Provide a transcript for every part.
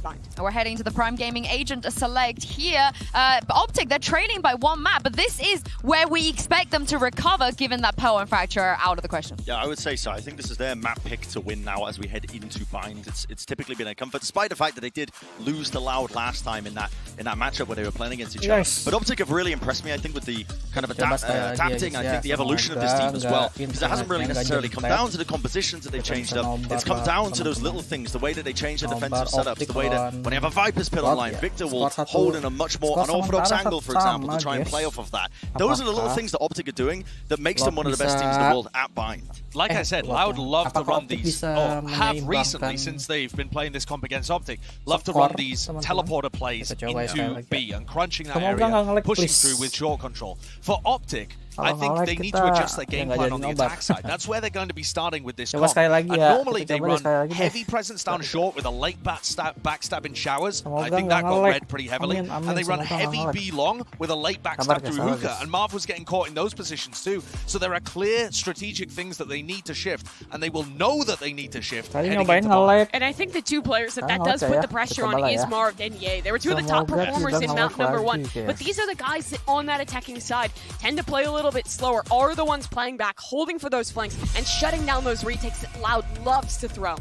find. We're heading to the Prime Gaming Agent Select here. Optic, they're trailing by 1 map, but this is where we expect them to recover, given that Pearl and Fracture are out of the question. Yeah, I would say so. I think this is their map pick to win now as we head into Bind. It's typically been a comfort, despite the fact that they did lose to Loud last time in that matchup where they were playing against each other. But Optic have really impressed me, I think, with the kind of adapting, I think the evolution of this team as well. Because it hasn't really necessarily come down to the compositions that they changed up. It's come down to those little things, the way that they change the defensive setups, the way that when you have a Viper's pit online, Victor will hold in a much more unorthodox angle, for example, to try and play off of that. Those are the little things that Optic are doing that makes them one of the best teams in the world at Bind. Like I said, Loud love to run these, or have recently since they've been playing this comp against Optic, love to run these teleporter plays into B and crunching that area, pushing through with short control. For Optic, I think they need to adjust their game plan on the attack side. That's where they're going to be starting with this comp. And normally they run heavy presence down short with a late backstab in showers. I think that got read pretty heavily. And they run heavy B long with a late backstab through hookah. And Marv was getting caught in those positions too. So there are clear strategic things that they need to shift. And they will know that they need to shift. And I think the two players that does put the pressure on is Marv and Ye. They were two of the top performers in map #1. But these are the guys that on that attacking side tend to play a little bit slower, are the ones playing back, holding for those flanks, and shutting down those retakes that Loud loves to throw.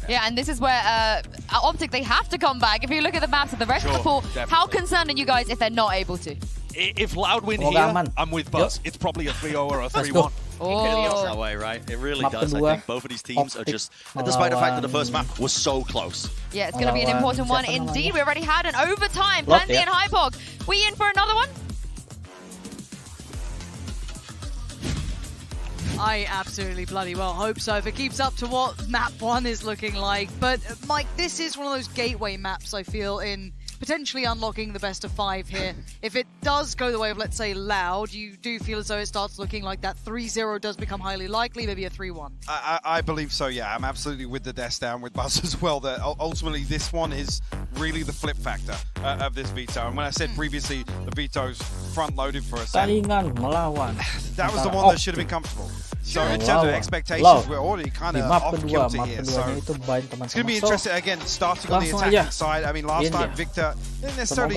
Yeah, and this is where Optic, they have to come back. If you look at the maps of the rest of the pool, how concerned are you guys if they're not able to? If Loud win here, I'm with Buzz. It's probably a 3-0 or a 3-1. It feels that way, right? It really does. I think both of these teams are just, despite the fact that the first map was so close. Yeah, it's going to be an important one indeed. We already had an overtime. Plenty and Hypog. We in for another one? I absolutely bloody well hope so. If it keeps up to what map 1 is looking like. But, Mike, this is one of those gateway maps, I feel, in potentially unlocking the best of 5 here. If it does go the way of, let's say, Loud, you do feel as though it starts looking like that 3-0 does become highly likely, maybe a 3-1. I believe so, yeah. I'm absolutely with the desk down with Buzz as well. That ultimately this one is really the flip factor of this veto. And when I said previously the veto's front-loaded for a second, that was the one that should have been comfortable. So in terms of expectations, we're already kind of off-kilter here. So it's going to be interesting, again, starting on the attacking side. I mean, last time Victor didn't necessarily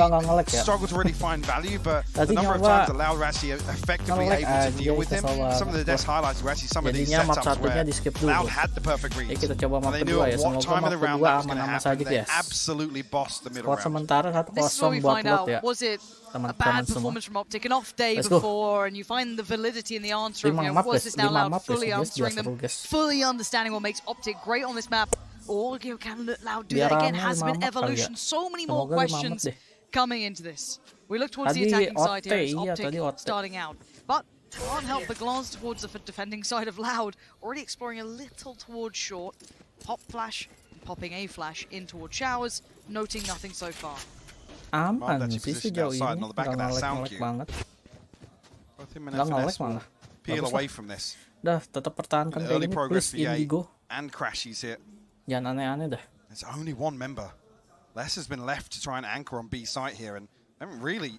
struggle to really find value, but the number of times that Loud were actually effectively able to deal with him. Some of the desk highlights were actually some of these setups where Loud had the perfect read. And they knew at what time of the round that was going to happen. They absolutely bossed the middle round. This is where we find out, was it a bad performance from Optic, an off day before, and you find the validity in the answer of, was this now Loud fully answering them, fully understanding what makes Optic great on this map, or can Loud do that again? Has been evolution, so many more questions coming into this. We look towards the attacking side here, it's Optic starting out, but can't help but glance towards the defending side of Loud, already exploring a little towards short, pop flash, popping a flash in towards showers, noting nothing so far. Aman sih sejauh ini, nggak ngelek banget. Nggak ngelek malah. Peel away from this. Dah, tetap pertahankan kayak gini, please Indigo. And Crashies here. Jangan aneh-aneh dah. There's only one member. Les has been left to try and anchor on B site here and haven't really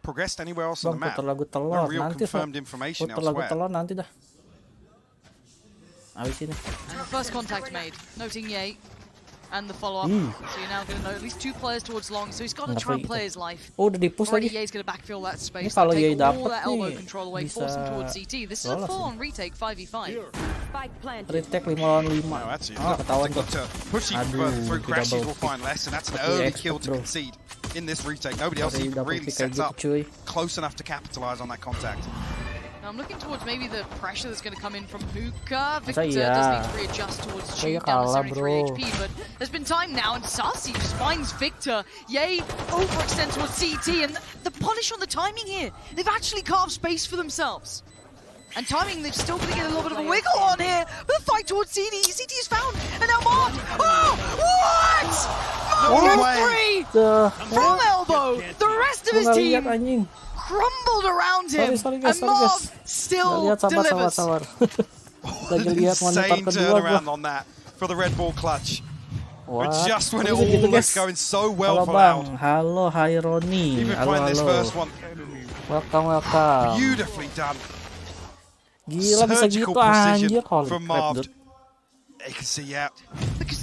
progressed anywhere else on the map. Putar lagu telur, no real nanti confirmed information putar lagu elsewhere. telur nanti dah. Habis ini. And the first contact made, noting Ye. And the follow-up. So you're now going to know at least 2 players towards long. So he's got to try and play his life. Oh, udah di-push lagi. Ye's going to backfill that space. Kalau Ye dapet all that elbow nih, control away, force him towards CT. This is a full-on retake 5v5. Retake 5 lawan 5. No, that's it. Ketahuan tuh. Pushing further through Crashies will find less, and that's an early kill to concede in this retake. Nobody else even really sets up close enough to capitalize on that contact. Now I'm looking towards maybe the pressure that's going to come in from Hookah. Victor does need to readjust towards Tube down to 73 HP, but there's been time now, and Sasi just finds Victor. Ye overextend towards CT, and the punish on the timing here. They've actually carved space for themselves. And timing, they've still going to get a little bit of a wiggle on here. But the fight towards CT, CT is found, and now Marv. Oh, what? Marv from elbow. The rest of his team crumbled around him, and Marv still delivers. Insane turnaround on that for the Red Bull clutch. But just when it all was going so well for Loud. Halo, hi Roni. Even playing this first one. Welcome. Beautifully done. Gila bisa gitu anjir. From Marv. You can see, yeah. Because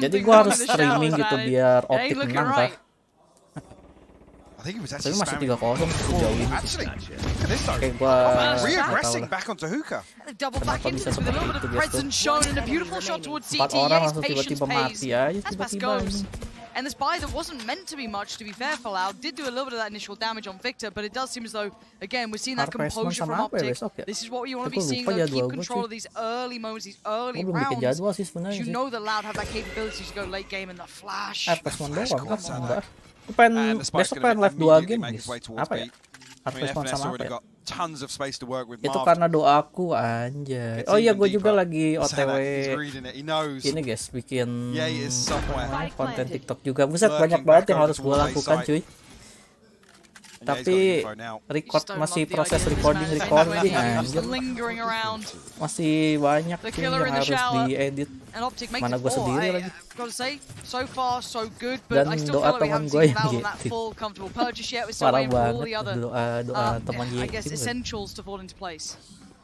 Jadi gue harus streaming gitu biar Optic menang kah? think he was Tapi actually masih spamming. 3-0 sejauh ini sih. Actually, look at this though. Kayak gua Reaggressing back onto Hookah. Double back Kenapa into bisa this with a little bit seperti of itu, guys, presence shown and a beautiful shot towards 4 CT. orang Yes, langsung patience tiba-tiba pays. mati aja As pass tiba-tiba goes. ini. And this buy that wasn't meant to be much, to be fair for Loud, did do a little bit of that initial damage on Victor, but it does seem as though, again, we're seeing that composure from Optic. This is what you want to be seeing, though. Keep control of these early moments, these early rounds. You know that Loud have that capability to go late game in the flash. Persman doang kan? Enggak. Besok pengen live 2 game, guys. Apa ya? Persman sama apa ya? Tons of space to work with. Itu karena doaku anjay. Oh iya, gue juga lagi OTW ini guys, bikin konten TikTok juga. Buset, banyak banget yang harus gue lakukan cuy. Tapi masih proses recording anjir. Masih banyak yang harus diedit. Mana gue sendiri lagi. Dan doa teman gue yang gitu. Parah banget doa teman gue.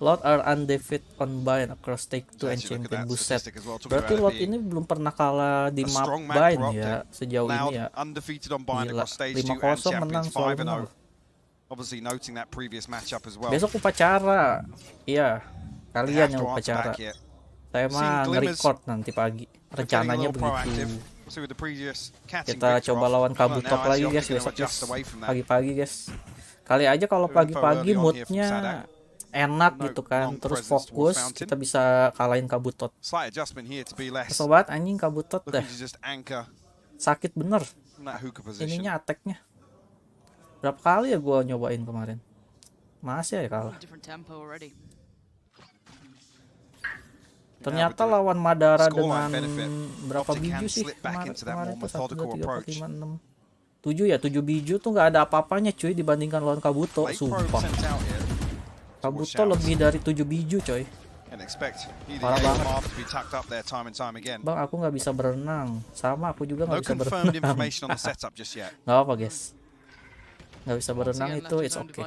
Lot are undefeated on Bind across take 2 and champion. Buset. Berarti Lot ini belum pernah kalah di map Bind ya sejauh ini ya. Gila, 5-0 menang selalu. Besok upacara. Iya, kalian yang upacara. Saya mah nge-record nanti pagi. Rencananya begitu. Kita coba lawan Kabutok lagi guys besok guys. Pagi-pagi guys. Kali aja kalau pagi-pagi moodnya enak gitu kan, terus fokus, kita bisa kalahin Kabutot. Kesel banget anjing Kabutot dah. Sakit bener ininya, attack-nya. Berapa kali ya gue nyobain kemarin, masih ya kalah. Ternyata lawan Madara dengan berapa biju sih kemarin tuh, 1, 2, 3, 4, 5, 6, 7 ya, 7 biju tuh nggak ada apa-apanya cuy dibandingkan lawan Kabuto. Sumpah Kabuto lebih dari 7 biju coy. Parah banget. Bang, aku nggak bisa berenang. Sama, aku juga nggak bisa berenang. Nggak apa guys, nggak bisa berenang itu it's okay.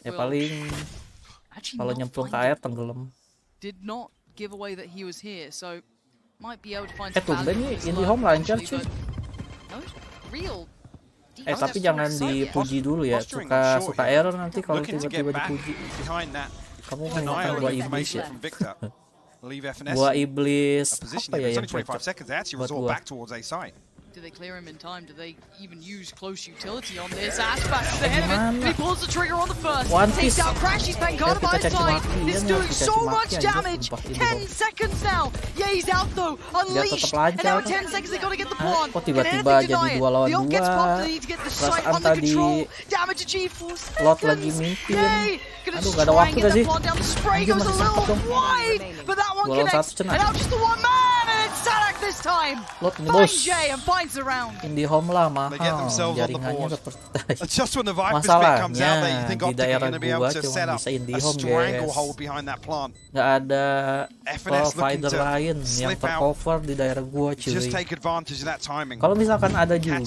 Ya paling kalau nyemplung ke air tenggelam. Tumben nih IndiHome lancar cuy. Tapi jangan dipuji dulu ya, suka error nanti kalau tiba-tiba dipuji. Kamu mengingatkan gua iblis ya. Gua iblis apa ya yang cocok buat gua. Do they clear him in time? Do they even use close utility on this? Aspas is ahead of it, but he pulls the trigger on the first. Takes out Crash, he's playing Carter by his side. It's doing so much damage. 10 seconds now. Yeah, he's out though, unleashed. And now in 10 seconds they gotta get the plant. Kok tiba-tiba jadi 2 lawan 2. Perasaan tadi Lot lagi mimpin. Aduh, gak ada waktu gak sih? Anjir, masih sempet dong. 2 lawan 1 cenah. Lot ini bos. IndiHome lah mahal, jaringannya seperti masalahnya di daerah gua cuma bisa IndiHome guys, nggak ada provider lain yang tercover di daerah gua cuy. Kalau misalkan ada juga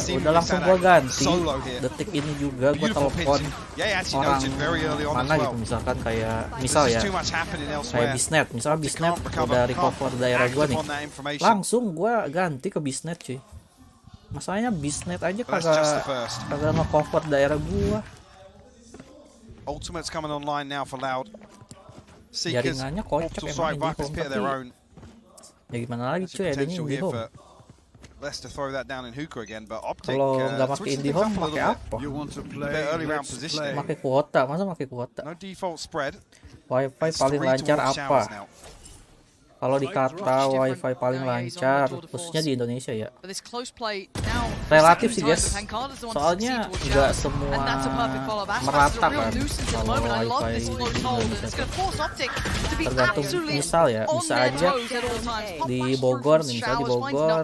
udah langsung gua ganti. Detik ini juga gua telepon orang mana gitu, misalkan kayak Bisnet, misalnya Bisnet udah recover daerah gua nih, langsung gua ganti ke Bisnet cuy. Masalahnya Bisnet aja kagak nge-cover daerah gua. Jaringannya kocak emang IndiHome, tapi ya gimana lagi cuy, adanya IndiHome. Kalau nggak pakai IndiHome pakai apa? Pakai kuota, masa pakai kuota? Wifi paling lancar apa? Kalau dikata wifi paling lancar, khususnya di Indonesia ya, relatif sih guys. Soalnya nggak semua merata kan kalau wifi di Indonesia. Tergantung, misal ya, bisa aja di Bogor nih, misalnya di Bogor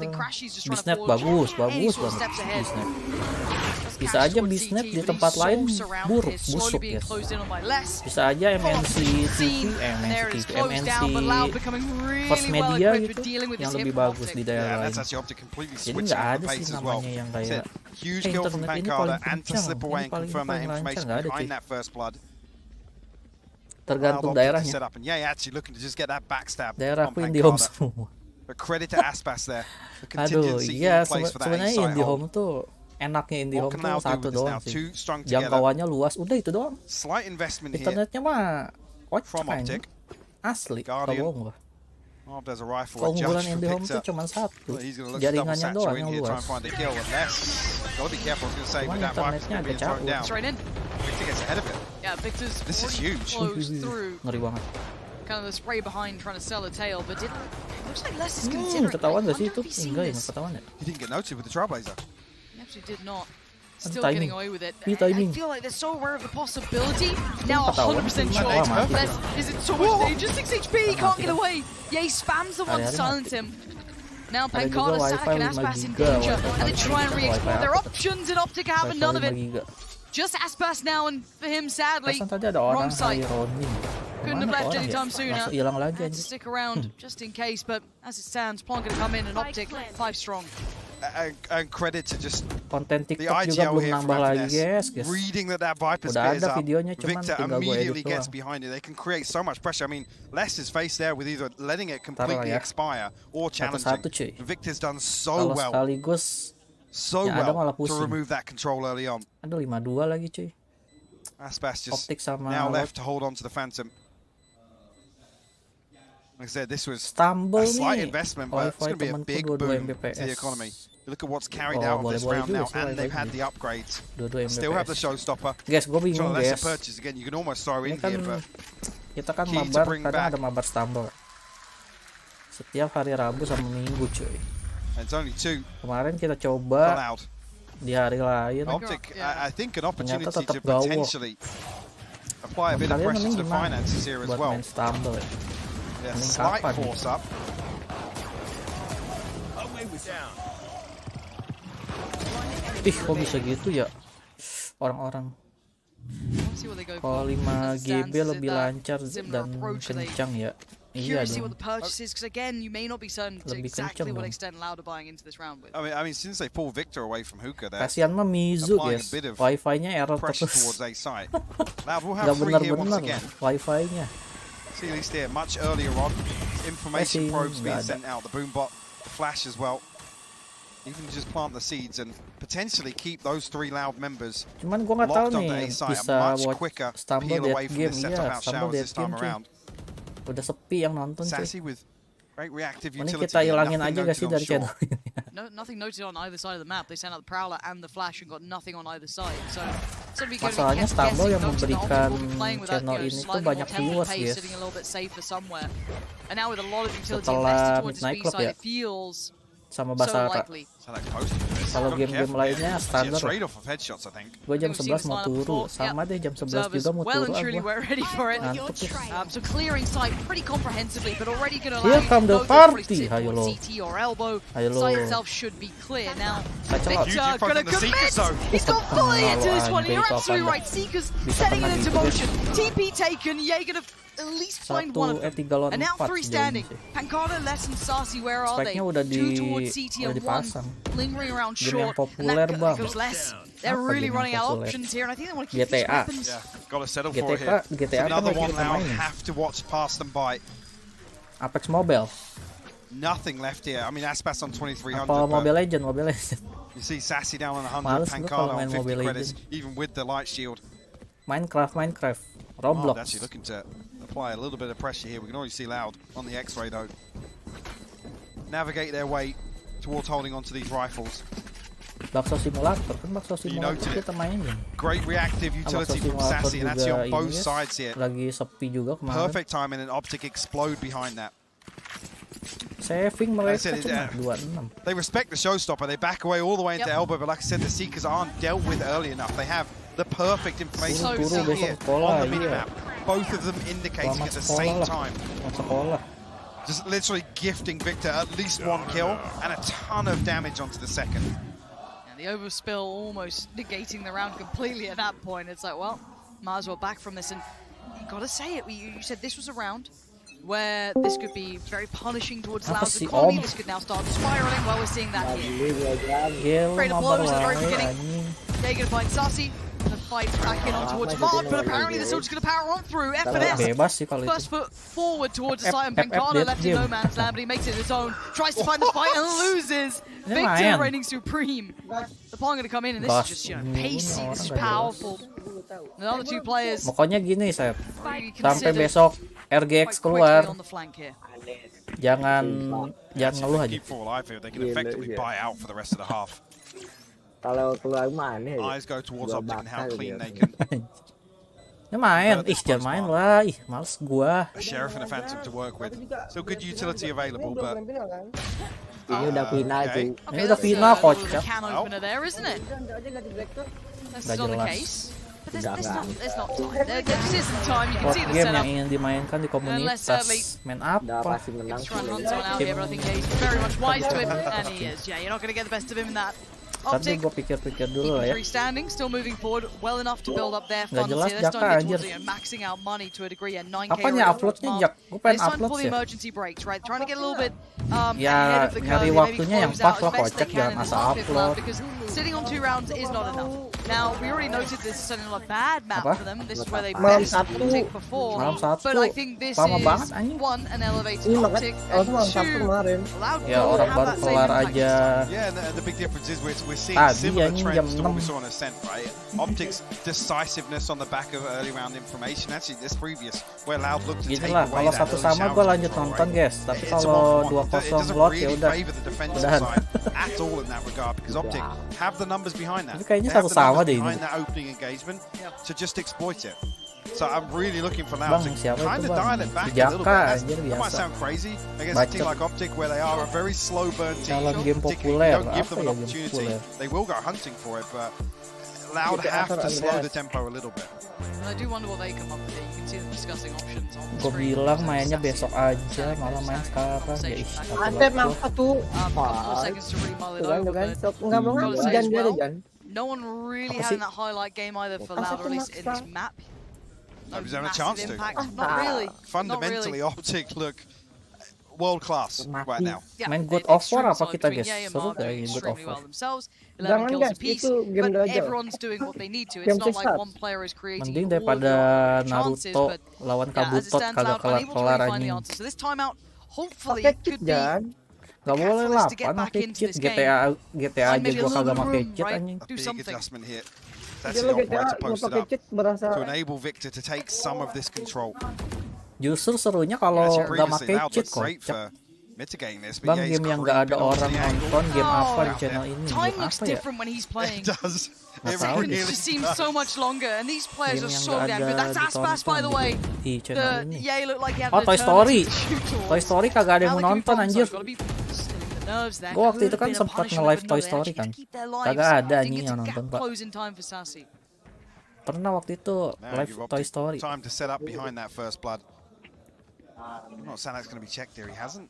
Bisnet bagus banget Bisnet. Bisa aja Bisnet di tempat lain busuk ya. Bisa aja MNC First Media gitu yang lebih bagus di daerah lain. Jadi nggak ada sih namanya yang kayak internet ini paling kencang, ini paling lancar, nggak ada sih. Tergantung daerahnya. Daerahku IndiHome semua. Aduh, iya sebenarnya IndiHome tuh enaknya IndiHome tuh satu doang sih. Jangkauannya luas, udah itu doang. Internetnya mah kocak asli, kalau bohong gua. Keunggulan IndiHome tuh cuma satu, jaringannya doang yang luas. Cuman internetnya agak cabut. Ngeri banget. Kind of the spray behind trying to sell a tail, but it looks like Les is considering. Ketahuan gak sih itu? Enggak ya, ketahuan ya. He didn't get noted with the Trailblazer. He actually did not. Still getting away with it. I feel like they're so aware of the possibility. Now 100% sure. Les is in so much danger. 6 HP, he can't get away. Yeah, he spams the one to silence him. Now Pancada, Sack and Aspas in danger, and they try and re-explore their options, and Optic having none of it. Just Aspas now, and for him, sadly, wrong side. Couldn't have left anytime sooner. Had to stick around just in case, but as it stands, Plonk gonna come in and Optic 5 strong. And credit to just konten TikTok juga belum nambah lagi, guys. Reading that Viper Udah spears ada up, videonya, cuman Victor tinggal gue edit immediately gets doang. behind it. They can create so much pressure. I mean, Les is faced there with either letting it completely expire or challenging. Victor's done so well. Sekaligus so well to remove that control early on. Aduh, 5-2 lagi cuy. Aspas just Optic sama now left to hold on to the Phantom. Like I said, this was Stumble a slight investment, but it's going to be a big boom to Mbps. the economy. You look at what's carried out of this round now, and they've had the upgrades. Still have the showstopper. Guys, gue bingung guys. Purchase again, you can almost throw in Kan, here, but kita kan mabar, kadang ada mabar Stumble. Setiap hari Rabu sama Minggu cuy. It's only 2. Kemarin kita coba di hari lain. Optic, I think an opportunity to potentially apply a bit of pressure to the finances here as well. Stumble. Yeah, slight force up. Ih, kok bisa gitu ya orang-orang. Kalau 5 GB lebih lancar dan kencang ya. Iya dong. Lebih kencang dong. I mean, since they pull Victor away from Hookah, kasihan mah Mizu guys. Wi-Fi-nya error terus. Gak benar-benar Wi-Fi-nya. See, at least here, much earlier on, information probes being sent out, the boombot, the flash as well. Even just plant the seeds and potentially keep those 3 loud members Cuman gua nggak tahu locked nih onto A site, bisa a much buat quicker Stumble peel away dead from game. this setup Iya, out Stumble showers dead this time game around. Udah sepi yang nonton Sassy cuy. with great reactive Mending utility. kita hilangin aja guys sih dari channel ini. Nothing noted on either side of the map. They sent out the Prowler and the Flash and got nothing on either side. So masalahnya Stumble yang memberikan channel ini tuh banyak viewers guys. Setelah Nightbot ya sama Basara. Kalau game-game lainnya standar. Gue jam 11 mau turu, sama deh jam 11 juga mau turu. Ngantuk ya. Here come the party. Ayo lo. Ayo lo. At least find one of them. And now 3 standing. Pancada, Les, and Sassy, where are they? 2 towards CT and 1 lingering around short. And that goes Les. They're really running out of options here, and I think they want to keep these weapons. Yeah, got to settle for it here. Another one now. Have to watch pass them by. Apex Mobile. Nothing left here. I mean, Aspas on 2300. Mobile Legend. You see Sassy down on 100. Pancada on 50 credits, even with the light shield. Minecraft. Roblox. Actually looking to apply a little bit of pressure here. We can already see Loud on the X-ray though. Navigate their way towards holding onto these rifles. Bakso Simulator kan bakso simulator kita mainin. Great reactive utility from Sassy, and that's on both sides here. Lagi sepi juga kemarin. Perfect timing and Optic explode behind that. Saving mereka cuma 26. They respect the showstopper. They back away all the way into elbow, but like I said, the Seekers aren't dealt with early enough. They have the perfect information here on the minimap. Both of them indicating at the same time. Just literally gifting Victor at least 1 kill and a ton of damage onto the second. And the overspill almost negating the round completely at that point. It's like, well, might as well back from this. And you got to say it. You said this was a round where this could be very punishing towards Loud's economy. This could now start spiraling. Well, we're seeing that here. Afraid of blows at the very beginning. They're going to find Sassy. fight back in on towards Mark, but apparently they're still just going to power on through. FNS, first foot forward towards the side, and Pancala left in no man's land, but he makes it his own. Tries to find the fight and loses. Victor reigning supreme. The pawn going to come in, and this is just, you know, pacey, this is powerful. Another two players. Pokoknya gini, Sep. Sampai besok RGX keluar. Jangan ngeluh aja. Kalau keluar mana? Eyes go towards Optic and how clean they can. Ya main, jangan main lah, males gua. A Sheriff and a Phantom to work with. So good utility available, but ini udah final sih. Ini udah final, kocak. Can opener there, isn't it? That's still the case. But there's not time. There just isn't time. You can see the game setup. yang ingin dimainkan di komunitas. Main apa? It's run Hanzo out here, but I think he's very much wise to him, and he is. Yeah, you're not going to get the best of him in that. Tadi gue pikir-pikir dulu lah ya. Standing, still moving forward, well enough to build up their funds here. They're starting to get towards maxing out money to a degree. 9K. Apanya uploadnya Jak? Gue pengen upload sih. Emergency breaks, right? Trying to get a little bit ya nyari waktunya yang pas lah, kocak, jangan asal upload. Sitting on 2 rounds is not enough. Now we already noted this is certainly not a bad map for them. This is where they best Optic before. But I think this is one, an elevated Optic, and two, allowed ya orang baru kelar aja. Yeah, the big difference is we're seeing similar trends to what we saw on Ascent, right? Optic's decisiveness on the back of early round information. Actually, this previous where Loud looked to take away kalau satu sama gue lanjut nonton, guys. Tapi kalau 2-0 lot ya udah. At all in that regard, because Optic have the numbers behind that. Kayaknya satu sama deh ini. Behind that opening engagement to just exploit it. So I'm really looking for Loud to kind of dial it back a little bit. That might sound crazy against a team like Optic, where they are a very slow burn team. Game populer, don't give them an opportunity. They will go hunting for it, but Loud have to slow the tempo a little bit. And I do wonder what they come up with. You can see them discussing options on the screen. Gue bilang mainnya besok aja, malah main sekarang. Ya Antep apa tuh? Enggak mau hujan dia aja. No one really had that highlight game either for Loud, or at least in this map. Nobody's having a chance to. Not really. Fundamentally, Optic look world class right now. Yeah, main God of War apa kita, guys? Seru kayak God of War. 11 kills apiece, but everyone's doing what they need to. It's not like one player is creating mending daripada Naruto lawan Kabuto kagak kelar anjing. So this timeout hopefully could be gak boleh lah, pakai cheat. GTA aja gua kagak pakai cheat anjing. Big adjustment here. That's the right to post it up to enable Victor to take some of this control. Justru serunya kalau nggak pakai cheat, kocak. Bang, game yang nggak ada orang nonton, game apa di channel ini? Game apa ya? It does. It just seems so much longer, and these players are so damn good. That's Aspas, by the way. Yeah, looked like he had Toy Story. Toy Story kagak ada yang mau nonton, anjir. Gue waktu itu kan sempat nge-live Toy Story kan. Kagak ada anjing yang nonton, Pak. Pernah waktu itu live Toy Story. Time to set up behind that first blood. I'm not saying that's going to be checked here. He hasn't.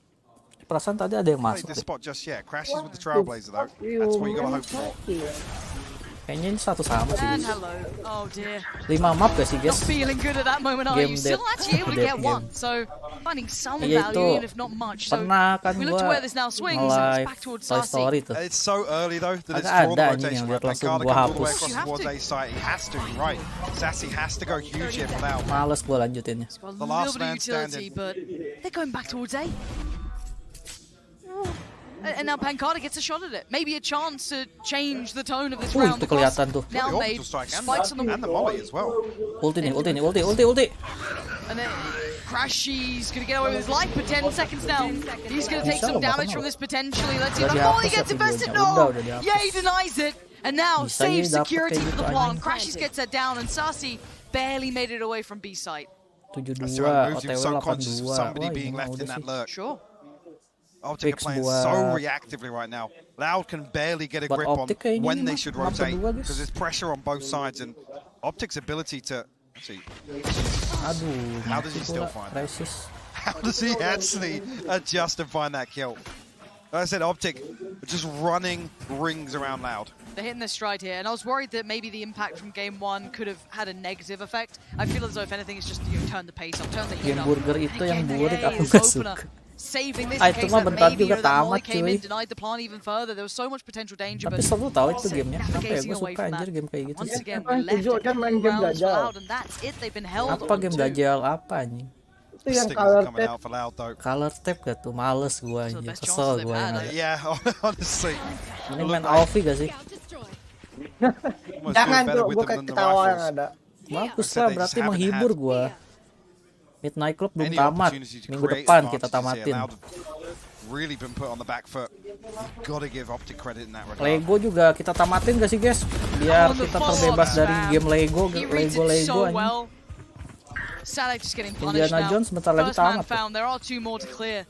Perasaan tadi ada yang masuk. The spot just yet. Crashes with the Trailblazer though. That's what you gotta hope for. Kayaknya ini satu sama sih. 5 map gak sih, guys? Feeling good at that moment, are you? Still actually able to get one, so finding some value, if not much. So we look to where this now swings, and it's back towards Sassy. It's so early though that it's draw the rotation. Pancala comes all the way across towards A site. He has to, right? Sassy has to go huge here for now. Males gue lanjutinnya. The last man standing. But they're going back towards A. And now Pancala gets a shot at it. Maybe a chance to change the tone of this round. Itu kelihatan tuh. Now made spikes on and the molly as well. Ulti. And then Crashy's gonna get away with his life for 10 seconds now. He's gonna take some damage from this potentially. Let's see if the molly gets invested. No! Yeah, he denies it. And now saves security for the plant. Crashy's gets that down, and Sassy barely made it away from B site. 7-2, OTW 8-2. Somebody being left in that lurk. Sure. Optic are playing so reactively right now. Loud can barely get a grip on when they should rotate because there's pressure on both sides, and Optic's ability to see. How does he still find that? How does he actually adjust and find that kill? Like I said, Optic just running rings around Loud. They're hitting their stride here, and I was worried that maybe the impact from game 1 could have had a negative effect. I feel as though if anything, it's just turn the pace up, turn the heat up. Game burger itu yang burik aku gak suka. saving this Itu case mah that bentar maybe juga that Molly tamat, came cuy. in, denied the plant even further. There was so much potential danger, Tapi but seru tau itu gamenya. Apa ya, navigating gue away suka from anjir that. game kayak gitu. Once sih. again, we left Tujuh kan main game rounds dajal. allowed, and that's it. They've been held Apa on game to. dajal apa anjing? Itu yang Stigma's color coming tape. out for loud though. Color tape gak tuh? Males gue So the anjir. best Kesel chances gue they've yang had, ada. Yeah, honestly. Mending main Alfie gak sih? Almost Jangan doing better tuh, with gue them kayak than the ketawa yang rifles. ada. Bagus Said lah, they berarti just haven't menghibur had gue. Midnight Club belum Any tamat. opportunity to Minggu create depan kita advantages here. tamatin. Loud have really been put on the back foot. You've got to give Optic credit in that regard. Lego juga kita tamatin gak sih guys? Biar On the kita follow-up terbebas dari spam. game Lego, He reads it Lego so anjing. well. Salak just getting punished Indiana now. Jones bentar lagi First man tamat. found. There are 2 more to clear.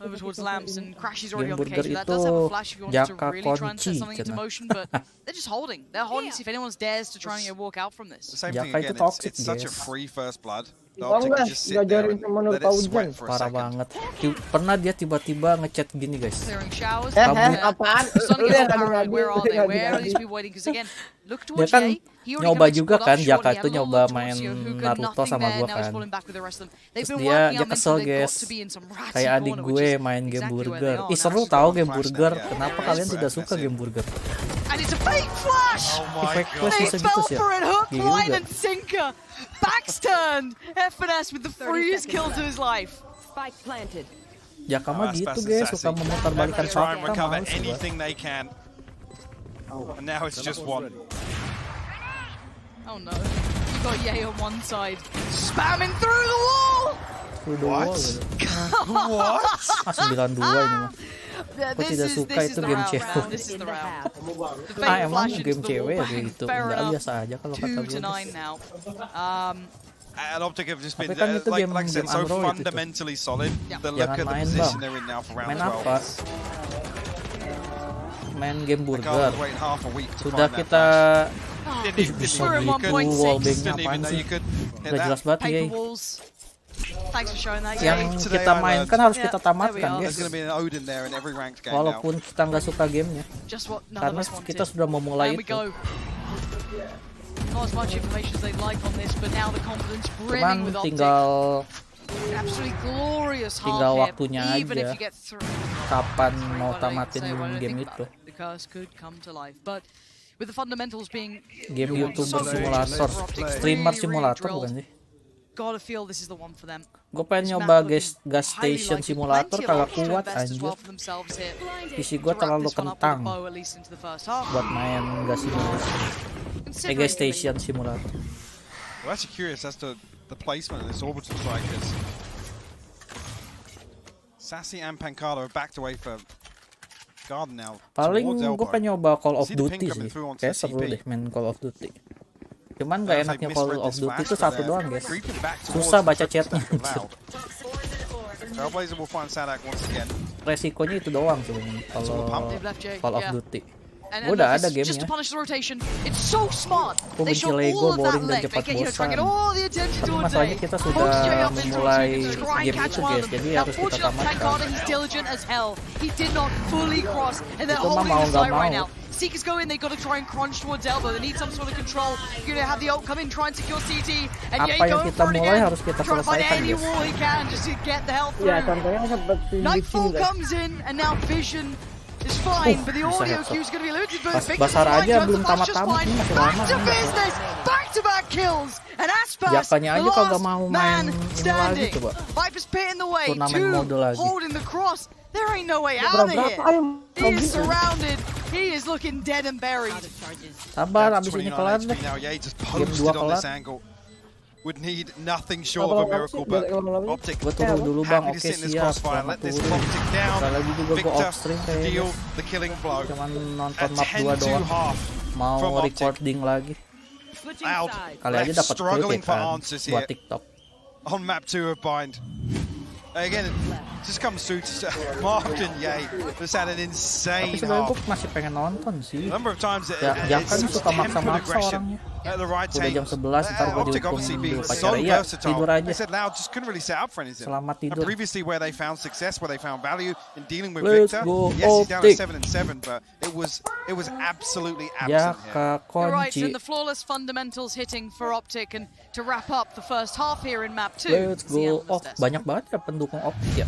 Over towards Lamps, and Crash is already Game on the case. burger That does have a itu flash if you wanted to jaka really try and set kunci, something into cenah. motion, but they're just holding. They're holding to see if anyone dares to try and walk out from The this. same thing Jaka itu again, toxic, it's such a guys. free first blood. The Bang, Optic guys, can just sit there ngajarin and sama menurut let it Paujan. sweat for a Parah second. banget. Pernah dia tiba-tiba ngechat gini guys. Clearing showers. Apaan? Starting Lu to yang get ngadu paranoid. Ngadu. Where are they? Where are these people waiting? Because again, look Dia towards kan Jay. He already nyoba kind of juga got kan, off short. Jaka He had itu a little nyoba look main towards Hookah, Naruto nothing sama there. gua Now he's kan. falling back with the rest of them. They've Terus been dia working on kesel mental. They've guys. got to be in some ratty Kayak adik corner, gue which is main game exactly where burger. they are. Ih Now seru Flash tau down, game flash burger. down, yeah. Kenapa Yeah, kalian it's tidak very suka messy. game burger? And it's a fake flash! Oh my Fake god. flash They bisa gitu fell sih ya. for it, hook, Gila line, juga. and sinker. Backs turned. FNS with the freest kill to his life. Spike planted. Jaka mah That's gitu fast and guys, sassy. suka memutarbalikkan Try and fakta, recover males gua. anything they can. And now it's just one. Oh no. You got Ye on one side. Spamming through the wall! What? What? 92 ini mah. Yeah, Aku tidak suka itu game cewek. This is the round. The Ah fake emang flash into game the cewek ya wall. kayak gitu. Fair Enggak enough. biasa aja kalau kata 2 gue. to 9 now. And Optic have just been, Tapi kan itu like game- I said, game so Android itu. fundamentally solid. Yeah. The look Jangan at the main, position Bang. they're in now for round Main 12. apa? Main game The guard burger. was waiting half a week to Sudah find that kita flash. Didn't even- bisa We're at gitu 1.6. wallbangnya Didn't even apaan know sih? you could hit Udah that. jelas banget Paper ya. walls. Thanks for showing that. Yang Ye. Today kita I main learned. kan harus Yeah, kita there we tamatkan are. guys. There's going to be an Odin there in every ranked game now. Walaupun kita nggak suka gamenya, Just what none karena of us wanted. kita sudah memulai And we itu. go. Not as much information as they'd like on this, but now the confidence Cuman brimming with Optic. tinggal Absolutely glorious half tinggal here, waktunya even if aja. you get through. kapan mau What I tamatin say, what I game think itu. about it. The curse could come to life, but with the fundamentals being Game YouTuber so simulator, for Optic, streamer really, simulator really bukan sih? gotta feel this is the one for them. Gue pengen This nyoba map looking gas highly station likely. simulator Plenty of kagak options to kuat invest as anjir. well for themselves here. PC To gue wrap terlalu this one up with a kentang bow, at least into the first half. buat main gas simulator. Considering Gas station simulator. We're actually curious as to the placement of this orbital strike. Because Sassy and Pancada are backed away for Garden now. Paling towards gue elbow. pengen nyoba Call of See the Duty ping coming sih. through onto Kayak the seru TP. deh main Call of Duty. Cuman gak As they enaknya misread Call of this Duty flash, itu but satu they're doang guys. creeping back towards Susah the baca first chatnya. stack of Loud. Trailblazer will find Sadak once again. Resikonya itu doang sebenarnya kalau They've left Jay, Call of yeah. Duty. And Udah look, ada it's just gamenya. to punish the rotation. It's so smart. Aku They benci show Lego, all of that boring dan leg. cepat They get, try and get bosan. all the attention Tapi towards masalahnya Jay. kita Pokes sudah Jay up into memulai two, try and game catch itu one guys, of them. jadi Now, harus kita fortunately, tamatkan. Pancada, he's diligent as hell. He did not fully cross, and they're Itu mah holding mau the nggak site right mau. now. Seekers go in, they got to try and crunch towards elbow. They need some sort of control. You're going to have the ult come in, try and secure CT. And Apa Ye yang go kita for it mulai again. harus kita Trying to find selesaikan, any guys. wall he can just to get the health Ya, through. contohnya seperti di Nightfall sini guys. comes in, and now Vision is fine, but the bisa audio headshot. cue is going to be limited. But Bas- Victor's Basar fine, aja Jones belum Flash is tamat-tamat, fine. ini masih Back lama to nih. business, back-to-back kills, and Aspas, Jakanya the aja kagak last mau main man ini lagi standing. coba. Viper's pit in the way, Turnamen two mode lagi. holding the cross. There ain't no way out of Berapa here. ayo He is surrounded. He is looking dead and buried. Sabar, Down to abis ini 29 kelar HP deh. now. Ye just Game posted 2 on this kelar. angle. Would need nothing short of a miracle, but Optic Gue turun dulu bang, happy to oke sit in this siap. crossfire. Selamat Let this turun. Optic down. Bentar lagi juga gue Victor off stream to kayaknya. deal the killing blow. Cuman nonton A map 2 10-2 doang. half Mau from Optic. recording lagi. Switching Loud. sides. Kali aja Left dapat struggling clip ya for kan answers buat here. TikTok. On map 2 of Bind. Again, just comes through to Mark and Ye. Just had an insane half. half. Masih pengen nonton sih. Number of times Ya kan suka maksa-maksa orangnya. At the right Udah jam 11 ntar gue Optic obviously dihukum di being upacara. so Ya, versatile. tidur aja. They said Loud just couldn't really set up for anything. Selamat And tidur. previously where they found success, where they found value in dealing with Let's Victor. go, Yes, he's down Optic. at 7-7, but it was absolutely Ya absent here. You're right, kekunci. and the flawless fundamentals hitting for Optic, and to wrap up the first half here in map 2. Let's go. Oh, banyak banget ya pendukung Optic ya.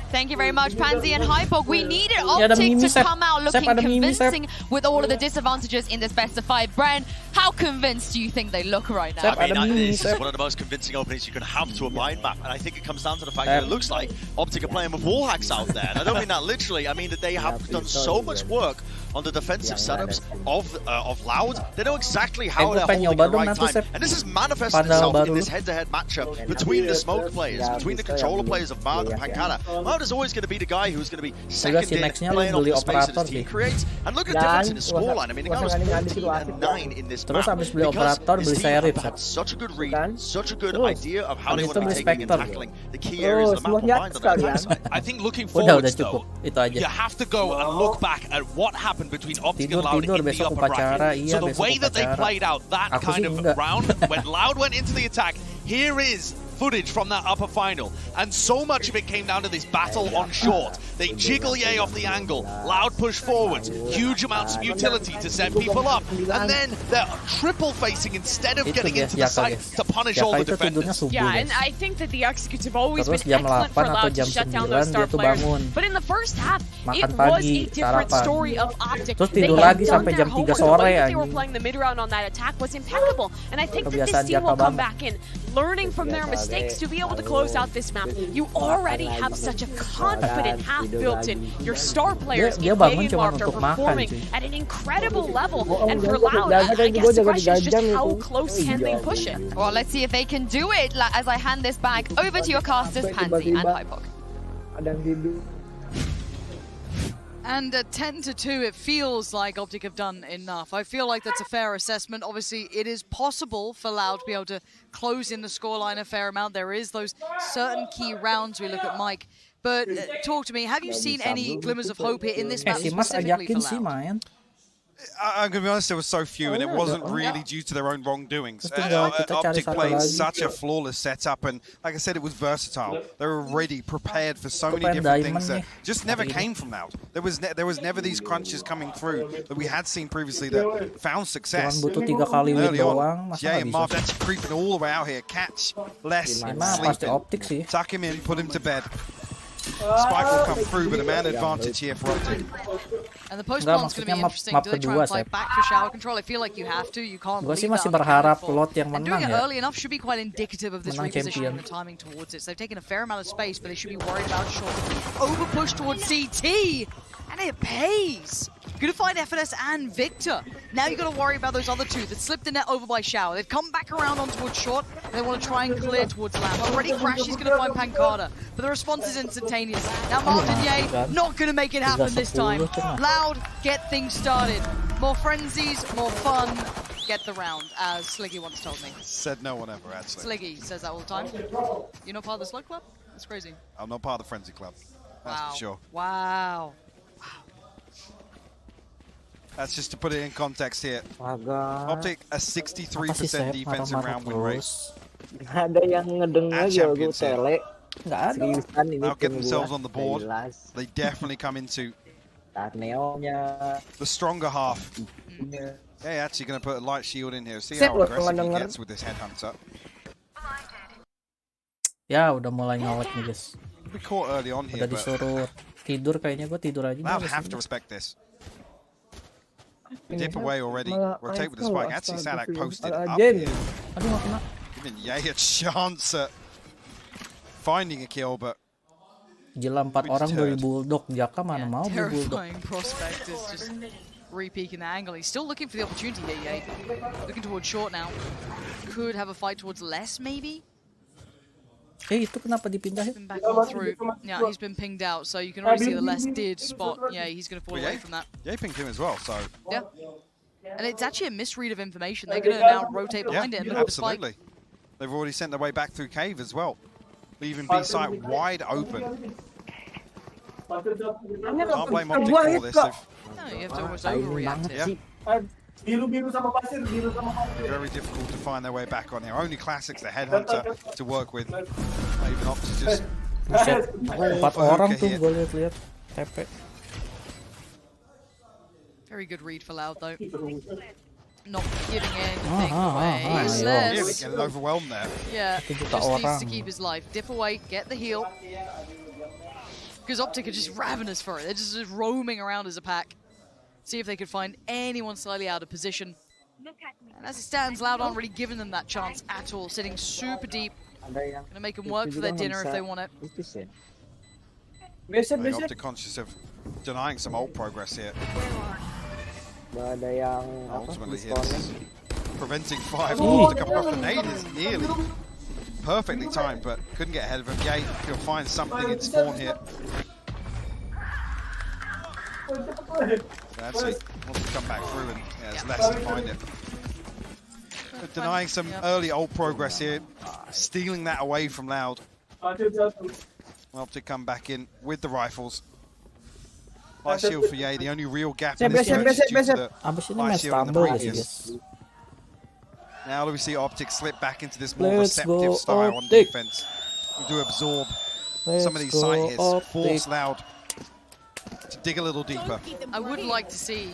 Thank you very much, Pansy and Hypog. We needed ada Optic Mimi, to Sep. come out Sep, looking ada Mimi, Sep. convincing with all of the disadvantages in this best of 5. Bren, how convinced do you think they look right now? Sep, I mean, ada Mimi, this is Sep. one of the most convincing openings you can have to a blind map, and I think it comes down to the fact that it looks like Optic are playing with wall hacks out there. And I don't mean that literally. I mean that they have done so much work on the defensive setups of Loud. They know exactly how they're holding the right time, and this has manifested itself in this head-to-head matchup between the smoke players, between the controller players of Mard and Pankara. Mard is always going to be the guy who's going to be second in playing off the space that his team creates. And look at the difference in the scoreline. I mean, it goes 14-9 in this map. Terus habis beli Because operator, beli his team serif. had such a good read, such a good idea of how they Habis want to itu be beli taking and Spectre. tackling the key areas of the map combined on the attack side. I think looking Udah forwards, cukup. though, Itu aja. you have to go and look back at what happened between Optic and Tidur, Loud tidur, in the besok upper upacara, bracket. iya, So the besok way that they upacara. played out that Aku kind sih of enggak. round, when Loud went into the attack, here is footage from that upper final, and so much of it came down to this battle on short. They jiggle Ye off the angle, Loud push forwards, huge amounts of utility to set people up, and then they're triple facing instead of Itu getting guys, into the Yaka, site guys. to punish Yaka all the itu tidurnya defenders. subuh, Yeah, guys. and I think that the executes have always Terus been jam excellent 8 for atau Loud to jam shut down 9 those star dia tuh players. bangun. But in the first half, Makan it was pagi, a different sarapan. story of Optic. Terus They tidur had lagi done sampai their jam 3 homework. sore, The way that they were anjing. playing the mid round on that attack was impeccable. And I think that this Kebiasaan team will Jaka come banget. back in, learning from their mistakes to be able to close out this map. You already have such a confident half built in. Your star players Dia in bangun Vegas cuma are untuk makan, performing cuy. at an incredible level. And for Loud, I guess the question is just how close can they push it? Well, let's see if they can do it as I hand this back over to your casters, Pansy and Hypog. Ada yang tidur. And at 10-2, it feels like Optic have done enough. I feel like that's a fair assessment. Obviously, it is possible for Loud to be able to close in the scoreline a fair amount. There is those certain key rounds. We look at Mike. But talk to me, have you seen any glimmers of hope here in this map Si Mas specifically ajakin for sih Loud? main. I'm going to be honest, there were so few, and it wasn't really due to their own wrongdoings. Terus tinggal kita cari Optic satu played lagi. such a flawless setup, and like I said, it was versatile. They were already prepared for so many Kepen different diamond things that nih. just never came from Loud. There was never these crunches coming through that we had seen previously that found Cuman success. butuh 3 kali win Early doang, on, masa Jay nggak and bisa? Marv actually creeping all the way out here. Catch less, Ini mah pasti sleeping. Optic sih. Tuck him in, put him to bed. Spike will come through, but a man advantage here for Optic. And the post Enggak, bomb's going to be maksudnya interesting. map Do they try kedua, and fight Sep. back for shower control? I feel like you have to. You can't Gue leave sih that masih on the berharap counter lot yang And doing menang it ya. early enough should be quite indicative of this Menang repositioning champion. and the timing towards it. So they've taken a fair amount of space, but they should be worried about short. Over push towards CT, and it pays. Gonna find FNS and Victor. Now you've got to worry about those other two that slipped the net over by Shower. They've come back around on towards short. They want to try and clear towards Lamb. Already Crash is going to find Pankata, but the response is instantaneous. Now Martin Ye not going to make it happen this time. Loud, get things started. More frenzies, more fun. Get the round, as Sliggy once told me. Said no one ever, actually. Sliggy says that all the time. You're not part of the Slug Club? That's crazy. I'm not part of the Frenzy Club. That's Wow. for sure. Wow. That's just to put it in context here. Agak. Optic a Apa sih 63% Sep defensive marah-marah round win rate. terus? Ada yang ngedenger At ya gue Champions here. tele. Nggak ada. Seriusan ini Now get tim themselves gua. on the board. Nggak jelas. They definitely come into Neonya. the stronger half. Punya. Yeah, actually going to put a light shield in here. See Sep how loh, aggressive he pendengar. gets with this headhunter. Ya udah mulai ngawet nih guys. We caught early on here, Udah but disuruh tidur, kayaknya gue tidur aja. Loud nih, have guys. to respect this. Dip away already. Rotate with the spike. Actually, Sadak posted up here. Aduh nggak kena. Giving Ye a chance at finding a kill, but Gila 4 orang beli bulldog. Jaka mana mau beli bulldog. Terrifying prospect is just re-peeking the angle. He's still looking for the opportunity here, Ye. Looking towards short now. Could have a fight towards less, maybe? Itu kenapa dipindahin? Been back on through. Yeah, he's been pinged out, so you can already see the less did spot. Yeah, he's going to fall away from that. Ye pinged him as well, so Yeah. And it's actually a misread of information. They're going to now rotate behind it and look at the spike. absolutely. They've already sent their way back through cave as well, leaving B site wide open. Can't blame Optic for this. No, you have to almost overreact it. Very difficult to find their way back on here. Only classics, the headhunter to work with. Even Optic just. Buset, 4 orang tuh gue lihat TP. Very good read for Loud though. Not giving anything away. Really getting overwhelmed there. Yeah, just needs to keep his life. Dip away, get the heal. Because Optic are just ravenous for it. They're just roaming around as a pack. See if they could find anyone slightly out of position. And as it stands, Loud aren't really giving them that chance at all. Sitting super deep. Gonna make them work for their dinner if they want it. Optic conscious of denying some old progress here. Ultimately, it's preventing 5 to come across the nade is nearly perfectly timed, but couldn't get ahead of him. Yay, he'll find something in spawn here. That's it. Wants to come back through, and there's less to find it. But denying some early old progress here, stealing that away from Loud. Optic come back in with the rifles. Light shield for Ye, the only real gap in this game is due to the light shield in the previous. Now we see Optic slip back into this more receptive style on defense. We do absorb some of these side hits, force Loud to dig a little deeper. I would like to see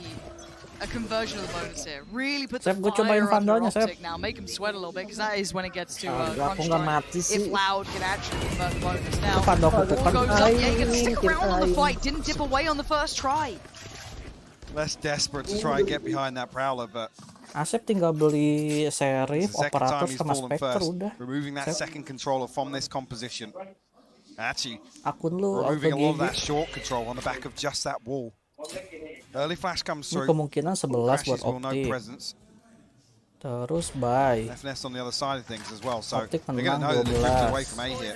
a conversion of the bonus here. Really put the gue cobain fire under vandalnya, Optic now. Make him sweat a little bit, because that is when it gets to crunch time. If Loud can actually convert the bonus now. Ball goes up. Yeah, he can stick around on the fight. Didn't dip away on the first try. Less desperate to try and get behind that Prowler, but Asep tinggal beli Serif, Operator sama Spectre udah. Removing that second controller from this composition. Actually, Akun lu removing a lot of that short control on the back of just that wall. Early flash comes through. Kemungkinan 11 buat Optic. Terus bye. FNS on the other side of things as well, so Optic they're going to know that they've drifted away from A here.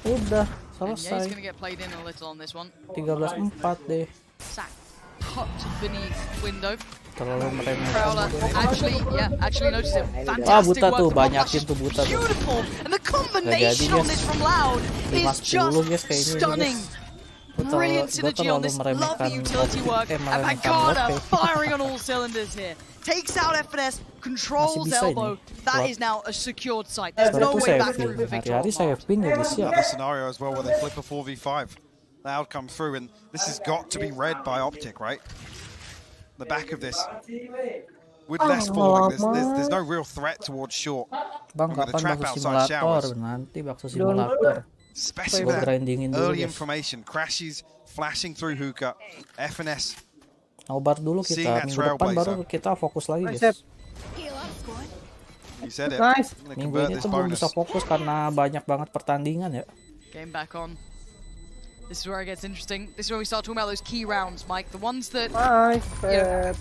Udah And yeah, he's selesai. going to get played in a little on this one. 13-4 deh. Sack tucked beneath window. Terlalu meremehkan. Prowler actually noticed him. Buta Fantastic work tuh, from banyakin Flash. tuh buta tuh. Beautiful, and the combination on this from Loud is just stunning. Brilliant synergy on this. Love the utility work. And Pancada firing on all cylinders here. Takes out FNS, controls elbow. That is now a secured site. There's no way back through for Victor. Hari-hari saya ping ya bisa. Another scenario as well where they flip a 4v5. Loud come through, and this has got to be read by Optic, right? The back of this. With less falling, there's no real threat towards short. Bang, With the kapan trap bakso outside simulator? showers. Nanti bakso simulator. Especially Gua with that grindingin dulu, early guys. information. Crashes flashing through hookah. FNS. Nobar dulu Seeing kita, that minggu depan baru trailblazer. kita fokus lagi guys. You said it. Nice. Gonna Minggu convert ini this tuh belum bonus. bisa fokus karena banyak banget pertandingan ya. Game back on. This is where it gets interesting. This is where we start talking about those key rounds, Mike. The ones that,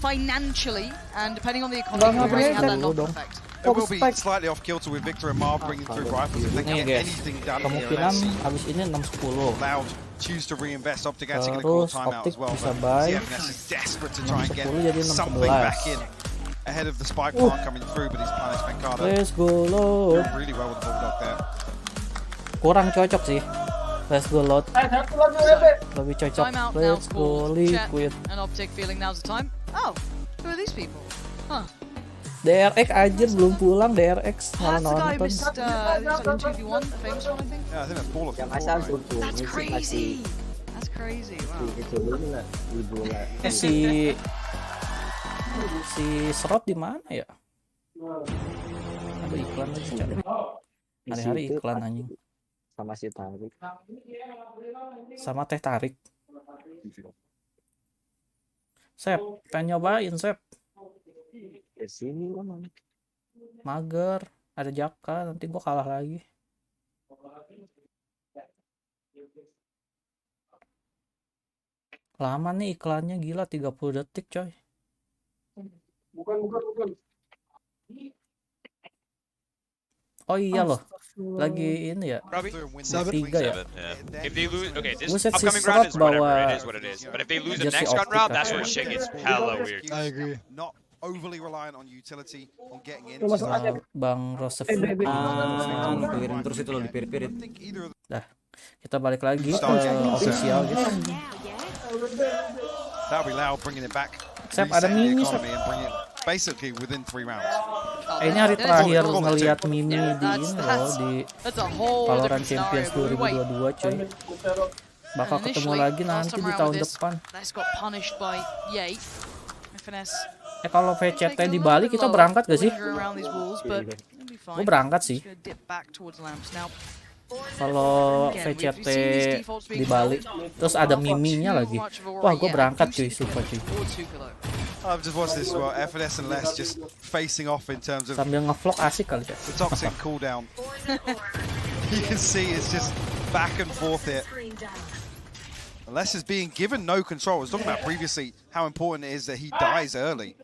financially and depending on the economy, really have that knock-on effect. It will be slightly off kilter with Victor and Mar bringing through rifles. If they can Nih get guys, anything done here, kemungkinan and see abis ini 6-10. Loud choose to reinvest. Optic actually going to call Terus timeout as Optic well. bisa But buy. CFNS is desperate to try and get 6-10 jadi 6-11. something back in ahead of the spike plant coming through, but he's punished Pancada. Let's go load. Really well with the Bulldog there. Kurang cocok sih. Let's go load. Lebih cocok. Timeout now Let's go called. Chet liquid. and Optic feeling now's the time. Oh, who are these people? Huh. DRX aja belum pulang, DRX malah That's the guy who nonton. missed, like 2v1, the famous one, I think. Yeah, I think that's Ball of Yang Four, asal right? tuh. That's crazy. That's crazy. Wow. Itu dulu lah. Ibu lah. Si Serot di mana ya? Ada iklan lagi cari. Hari-hari iklan anjing. Sama si Tarik. Sama teh tarik. Sep, pengen nyobain Sep. Ke sini lah Mang. Mager, ada Jaka, nanti gua kalah lagi. Lama nih iklannya, gila 30 detik coy. Bukan. Oh iya loh, lagi ini ya. Tiga ya. If they lose, okay, this Buset, si upcoming round Serot is whatever, bawa it is what it is. But if they lose the jersey next gun Optic round, kan. that's where shit gets hella weird. I agree. Not overly reliant on utility, on getting in. Bang Rosef. Pikirin terus itu loh, dipirit-pirit. I think either of Dah. Kita balik lagi ke official gitu. That'll be loud, bringing it back. Sep, ada Mimi, Sep. Basically within 3 rounds. Ini hari terakhir ngelihat Mimi di ini loh, di Valorant Champions 2022 cuy. Bakal ketemu lagi nanti di tahun depan. Kalau VCT di Bali kita berangkat gak sih? Gue berangkat sih. Kalau VCT di Bali, terus ada Miminya lagi. Wah, gue berangkat cuy, super cuy. I've just watched this as well. FNS and Les just facing off in terms of sambil ngevlog asik kali ya. The toxic cooldown. You can see it's just back and forth here. Les is being given no control. I was talking about previously how important it is that he dies early.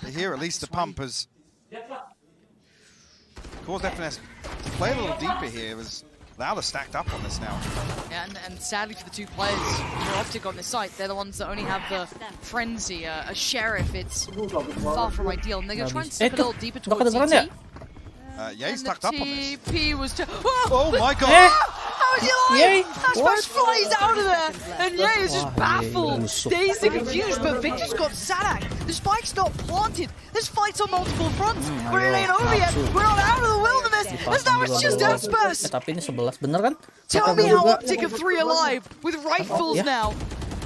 Here, at least the pump has caused FNS to play a little deeper here. As Loud are stacked up on this now. Yeah, and sadly for the two players for Optic on this site, they're the ones that only have the frenzy, a sheriff. It's far from ideal, and they're going to try and step a little deeper towards CT. Yeah, he's tucked up on this. TP was oh my god! How is he alive? Aspas flies out of there, and Ye is just baffled, dazed and confused, but Victor's got Sadak. The spike's not planted. There's fights on multiple fronts, but it ain't over yet. We're not out of the wilderness, and now it's just Aspas. Tapi ini 11, bener kan? Tell me how Optic are 3 alive, with rifles now.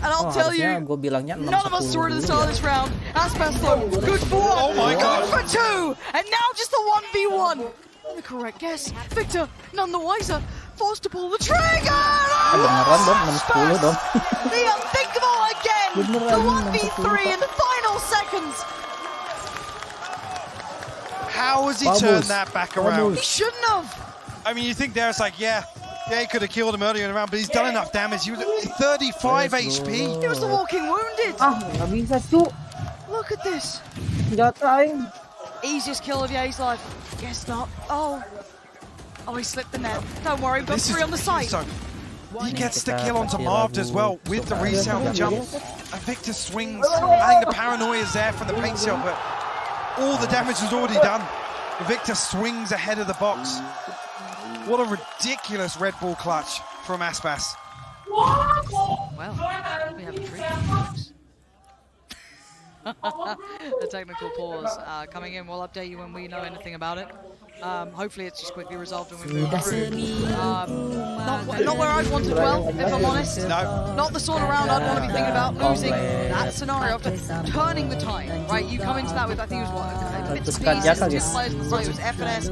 And I'll tell you, none of us saw it at the start of this round. Aspas though, good for 1, good for 2, and now just the 1v1. The correct guess. Victor, none the wiser, forced to pull the trigger. Beneran dong, 6-10 dong. The unthinkable again. The 1v3 in the final seconds. How has he turned that back around? He shouldn't have. I mean, you think there it's like, yeah, he could have killed him earlier in the round, but he's done enough damage. He was at 35 HP. He was the walking wounded. Nggak bisa, Cuk. Look at this. Nggak trying. Easiest kill of Ye's life. Guess not. Oh, he slipped the net. Don't worry, we've got 3 on the site. So, he gets the kill onto Marved as well with the resound jump. And Victor swings. I think the paranoia is there from the paint shell, but all the damage was already done. Victor swings ahead of the box. What a ridiculous Red Bull clutch from Aspas. Well, we have a trick. The technical pause coming in. We'll update you when we know anything about it. Hopefully it's just quickly resolved when we move through. Not where I'd want to dwell, if I'm honest. No. Not the sort of round I'd want to be thinking about losing that scenario after turning the tide, right? You come into that with, I think it was what? Bits and pieces, 2 players on the side, it was FNS.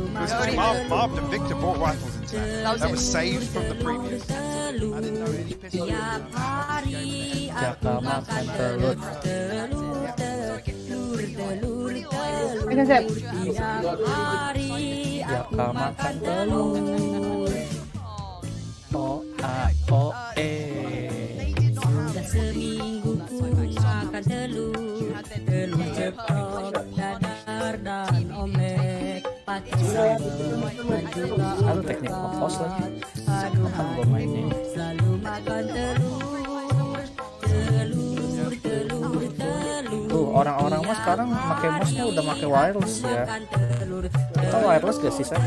Marved and Victor brought rifles into that. That was saved from the previous. I didn't know any pistol. Jaka makan telur. Sudah seminggu ku makan telur ceplok, dadar dan omek. Pakai Aduh, teknik kompos lagi. Kapan gue mainnya? Selalu makan telur. Tuh, orang-orang mas sekarang pakai mouse-nya udah pakai wireless ya. Kita wireless gak sih, Seth?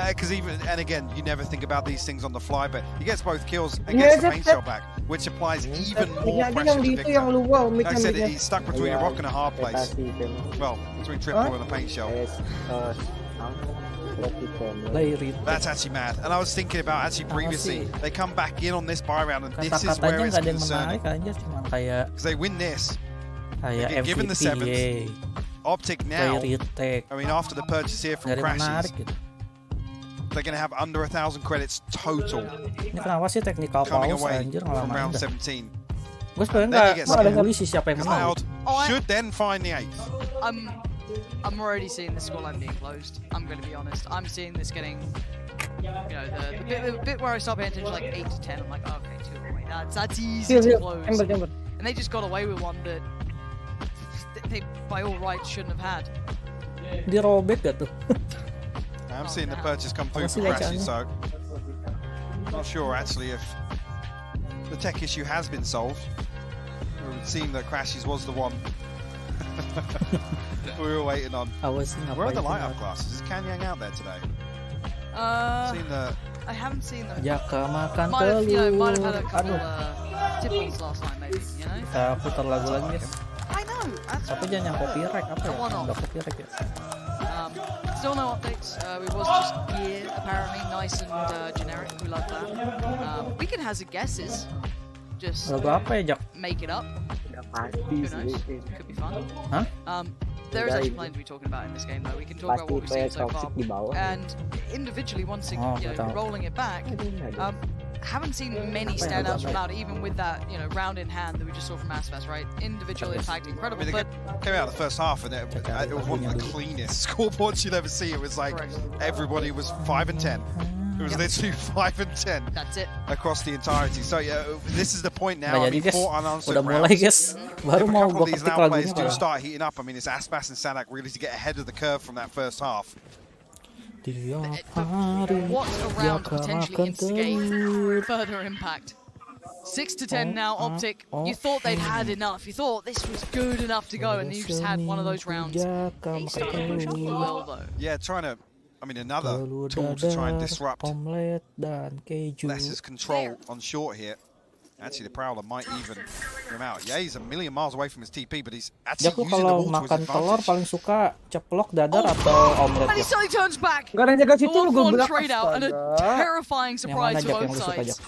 Because and again, you never think about these things on the fly, but he gets both kills and gets the paint shell back, which applies even more pressure to Victor. Like I said, he's stuck between a rock and a hard place. Well, between triple and a paint shell. That's actually mad. And I was thinking about actually previously, they come back in on this buy round, and this is where it's concerning. Because they win this, they get given the 7th. Optic now, I mean, after the purchase here from Crashes, they're going to have under 1,000 credits total coming away from round 17. Gue sebenarnya nggak peduli sih siapa yang menang. Should then find the 8th. I'm already seeing the scoreline being closed. I'm going to be honest. I'm seeing this getting, you know, the bit where I start paying attention, like 8 to 10. I'm like, oh, okay, 2 away. That's easy to close. And they just got away with one that they, by all rights, shouldn't have had. Dirobek gak tuh? I'm seeing the purchase come through for Crashes, so I'm not sure actually if the tech issue has been solved. It would seem that Crashes was the one We were waiting on. Where are the light-up glasses? Is Kanyang out there today? I haven't seen them. Jaka makan Might have telur. had a couple tipples last night, maybe. You know. Kita putar lagu lagi guys. I know. Tapi jangan yang copyright apa ya? One off. Nggak copyright ya. Still no updates. It was just gear, apparently nice and generic. We love that. We can hazard guesses. Just Lagu apa ya, Jak? make it up. Who knows? Could be fun. Hah? There is actually plenty to be talking about in this game, though. We can talk about what we've seen so far, and individually, once rolling it back, haven't seen many standouts from Loud, even with that round in hand that we just saw from Asfas, right? Individual impact, incredible. I mean, but came out the first half, and it was one of the cleanest scoreboards you'd ever see. It was like everybody was 5 and 10. It was literally 5 and 10. That's it. Across the entirety. So yeah, this is the point now. Nggak jadi guys, udah mulai guys. Baru mau gua ketik lagunya do start heating up. I mean, it's Aspas and Sanak really to get ahead of the curve from that first half. What a round to potentially instigate further impact. 6 to 10 now, Optic. You thought they'd had enough. You thought this was good enough to go, and you just had one of those rounds. They started to push up well, though. Yeah, trying to. I mean, another tool to try and disrupt Less's control on short here. Actually, the Prowler might even come out. Yeah, he's a million miles away from his TP, but he's actually using the wall to his makan telur paling suka ceplok dadar atau omelet And he ya? suddenly turns back. Gak ada yang jaga situ, A gue 1-1 bilang trade out and a terrifying Yang surprise mana for Jak both yang lu suka, sides. Jak?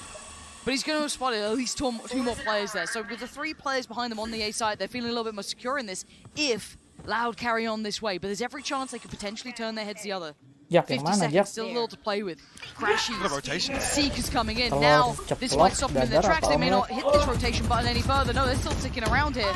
But he's going to have spotted at least two more players there. So with the 3 players behind them on the A side, they're feeling a little bit more secure in this if Loud carry on this way. But there's every chance they could potentially turn their heads the other. Jak, 50 yang mana, seconds, Jak? still a little to play with. Crashies. rotation. Seeker's coming in. Telur Now, ceplok, this might stop them in their dadar tracks. atau They may not omelet? hit this rotation button any further. No, they're still sticking around here.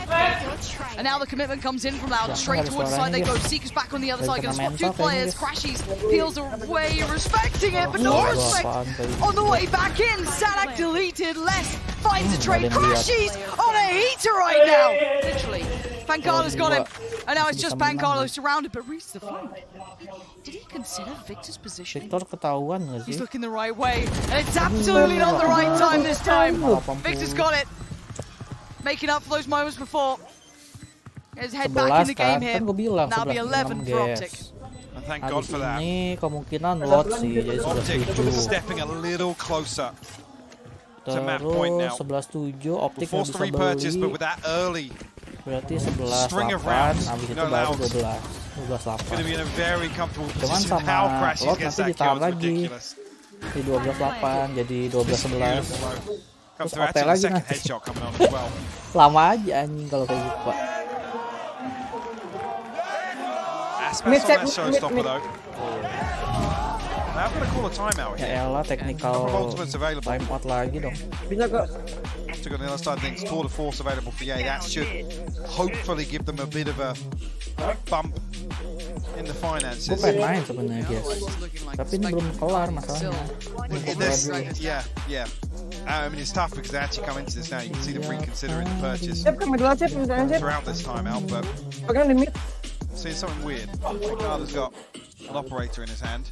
And now the commitment comes in from Loud. Straight towards the side they go. Seeker's back on the other side. Going to swap 2 players. Crashies peels away, respecting it, but no respect on the way back in. Sanak deleted. Less finds a trade. Crashies on a heater right now. Literally. Pancalo's got him. And now it's just Pancalo surrounded, but reads the flank. Did he consider Victor's position? Victor ketahuan nggak He's sih? looking the right way, and it's absolutely not the right time this time. Victor's got it. Making up for those moments before. His head back in the game here. Kan gue bilang That'll be 11 for Optic. And thank God Habis for that. ini kemungkinan lot sih, jadi Optic 11-7. stepping a little closer to map point now. Terus 11-7, Optic Forced to nggak bisa repurchase, but beli. with that early Berarti string of 11-8, rounds, habis itu no baru allows. 12-8. going to be in a very comfortable Cuman position. sama How Crashies lot gets nanti that kill ditahan is lagi. ridiculous. Jadi 12-8, jadi 12-11. Comes Terus through OT actually the lagi second nanti. headshot coming on as well. Lama aja anjing kalau kayak gitu, Pak. Aspas on that showstopper though. Now I'm going to call a timeout here. Ya elah, technical Couple of ultimates available. timeout lagi dong. Optic on the other side of things, tour de force available for Ye. That should hopefully give them a bit of a bump in the Gue finances. pengen main sebenarnya guys, tapi ini belum kelar masalahnya. Yeah. I mean, it's tough because they actually come into this now. You can see them reconsidering the purchase throughout this timeout, but seeing something weird. Ricardo's got an operator in his hand,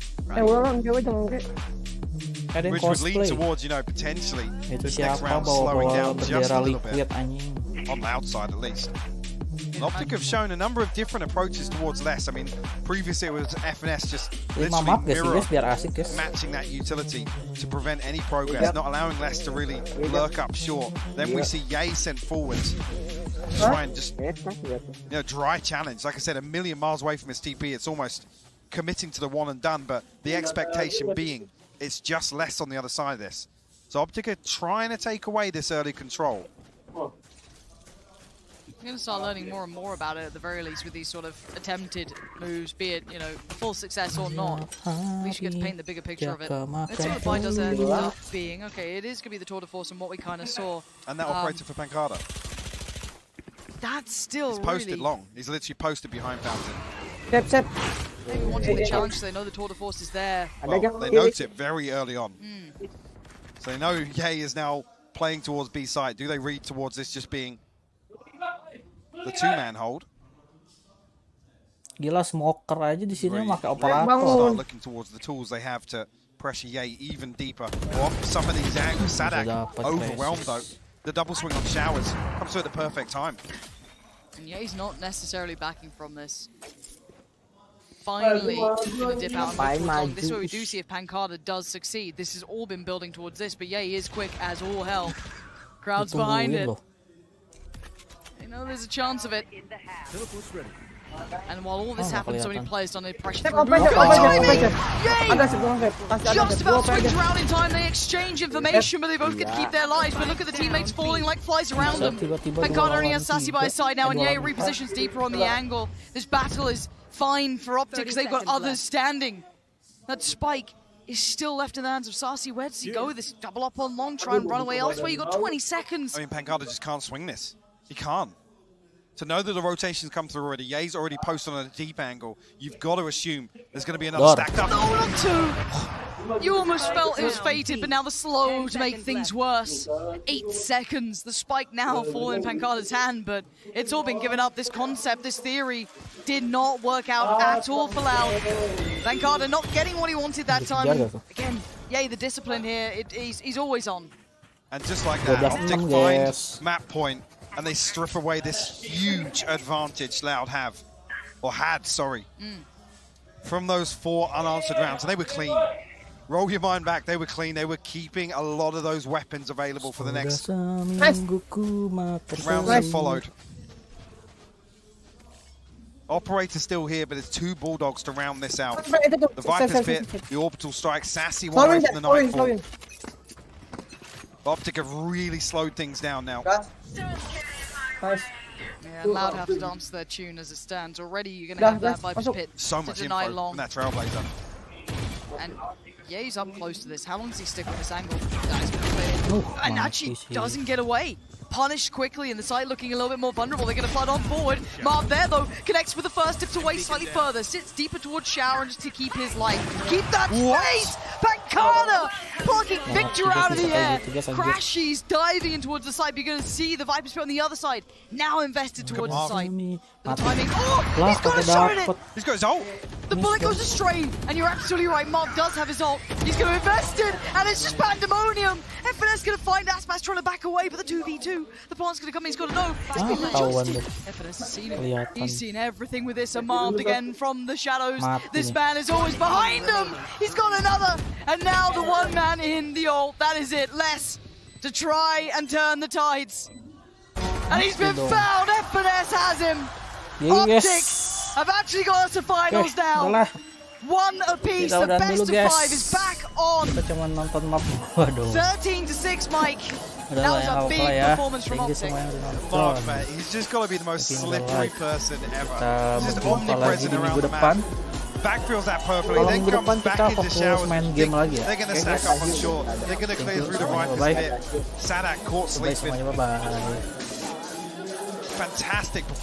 Ada yang which would lead cosplay. towards, potentially Itu this next siapa round slowing bawa-bawa down just bendera a little liquid bit anjing. on the outside at least. Optic have shown a number of different approaches towards less. I mean, previously it was FNS just 5 literally map guys, mirror biar asik guys. matching that utility to prevent any progress, not allowing Less to really lurk up short. Then we see Ye sent forwards to try and just dry challenge. Like I said, a million miles away from his TP, it's almost committing to the one and done, but the expectation being it's just Less on the other side of this. So Optic are trying to take away this early control. We're going to start learning more and more about it at the very least with these sort of attempted moves, be it, full success or not. At least you get to paint the bigger picture of it. Let's see what the play does end up being. Okay, it is going to be the tour de force and what we kind of saw. And that operator for Pancada. That's still He's posted really long. He's literally posted behind Fountain. maybe wanting the challenge so they know the tour de force is there. Well, they note it very early on. So they know Ye is now playing towards B side. Do they read towards this just being the 2-man hold? Gila, smoker aja di sini pakai Start operator. looking towards the tools they have to pressure Ye even deeper. Well, some of these angles, Sadak overwhelmed though. The double swing on showers comes through at the perfect time. And yeah, he's not necessarily backing from this. Finally, gonna dip out and this is where we do see if Pancada does succeed. This has all been building towards this, but yeah, he is quick as all hell. Crowd's behind it. You know there's a chance of it. And while all this happens, so many players don't need pressure. Just about swings around in time. They exchange information, but they both get to keep their lives. But look at the teammates falling like flies around them. Pancada only has Sassy by his side now, and Ye repositions deeper on the angle. This battle is fine for Optic because they've got others standing. That spike is still left in the hands of Sassy. Where does he go with this? Double up on long, try and run away elsewhere. You got 20 seconds. I mean, Pancada just can't swing this. He can't. To know that the rotations come through already, Ye's already posted on a deep angle. You've got to assume there's going to be another stacked up. No, not two. You almost felt it was fated, but now the slow to make things worse. 8 seconds. The spike now falling in Pancada's hand, but it's all been given up. This concept, this theory, did not work out at all for Loud. Pancada not getting what he wanted that time. Again, Ye, the discipline here, he's always on. And just like that, Optic finds map point, and they strip away this huge advantage Loud had, from those 4 unanswered rounds. And they were clean. Roll your mind back, they were clean. They were keeping a lot of those weapons available for the next rounds that followed. Operator still here, but there's 2 Bulldogs to round this out. The Viper's Pit, the Orbital Strike, Sassy one away from the Nightbot. Optic have really slowed things down now. Yeah, Loud have to dance their tune as it stands. Already you're going to have that Viper's Pit so much info from that Trailblazer. And yeah, he's up close to this. How long does he stick with this angle? That is clear. And actually doesn't get away. Punished quickly, and the side looking a little bit more vulnerable. They're going to flood on forward. Marv there, though, connects with the first, dips away slightly further, sits deeper towards Shower, and just to keep his life. Keep that space! Pancada plucking Victor out of the air. Crashies diving in towards the side. You're going to see the Viper's Pit on the other side. Now invested towards the side. The timing. Oh! He's got a shot at it! He's got his ult! The bullet goes astray, and you're absolutely right. Marv does have his ult. He's going to invest it, and it's just pandemonium. FNS going to find Aspas trying to back away, but the 2v2. The plant's going to come in, he's got to know. FNS has seen it. He's seen everything with this. Marv again from the shadows. This man is always behind him. He's got another, and now the one man in the ult. That is it. Less to try and turn the tides. And he's been found. FNS has him. Optic have actually got us to finals now. 1 apiece, the best of 5 is back on. 13-6, Mike. That was a big performance from Optic. He's just got to be the most slippery person ever. He's just omnipresent around the map. Backfields that perfectly, then comes back into Shower. They're going to stack up on short. They're going to clear through the Viper's Pit. Sadak caught sleeping. Fantastic performance.